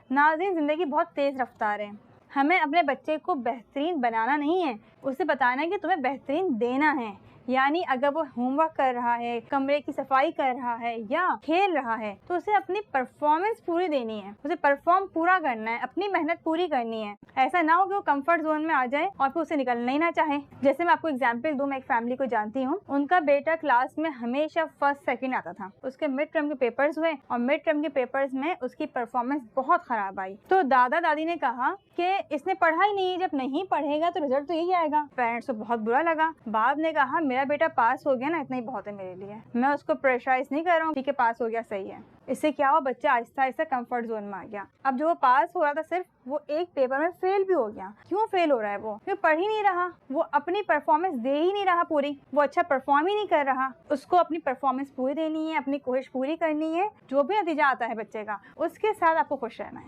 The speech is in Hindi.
नाज़रीन, ज़िंदगी बहुत तेज़ रफ्तार है। हमें अपने बच्चे को बेहतरीन बनाना नहीं है, उसे बताना है कि तुम्हें बेहतरीन देना है। यानी अगर वो होमवर्क कर रहा है, कमरे की सफाई कर रहा है या खेल रहा है, तो उसे अपनी परफॉर्मेंस पूरी देनी है, उसे परफॉर्म पूरा करना है, अपनी मेहनत पूरी करनी है। ऐसा ना हो कि वो कंफर्ट जोन में आ जाए और फिर उसे निकलना ही ना चाहे। जैसे मैं आपको एग्जांपल दूं, मैं एक फैमिली को जानती हूँ। उनका बेटा क्लास में हमेशा फर्स्ट सेकंड आता था। उसके मिड टर्म के पेपर्स हुए और मिड टर्म के पेपर्स में उसकी परफॉर्मेंस बहुत खराब आई। तो दादा दादी ने कहा कि इसने पढ़ा ही नहीं, जब नहीं पढ़ेगा तो रिजल्ट तो यही आएगा। पेरेंट्स को बहुत बुरा लगा। बाप ने कहा मेरा बेटा पास हो गया ना, इतना ही बहुत है मेरे लिए, मैं उसको प्रेशराइज नहीं कर रहा हूँ, ठीक है पास हो गया सही है। इससे क्या हुआ, बच्चा आहिस्ता आहिस्ता कंफर्ट जोन में आ गया। अब जो वो पास हो रहा था, सिर्फ वो एक पेपर में फेल भी हो गया। क्यों फेल हो रहा है? वो पढ़ ही नहीं रहा, वो अपनी परफॉर्मेंस दे ही नहीं रहा पूरी, वो अच्छा परफॉर्म ही नहीं कर रहा। उसको अपनी परफॉर्मेंस पूरी देनी है, अपनी कोशिश पूरी करनी है। जो भी नतीजा आता है बच्चे का, उसके साथ आपको खुश रहना है।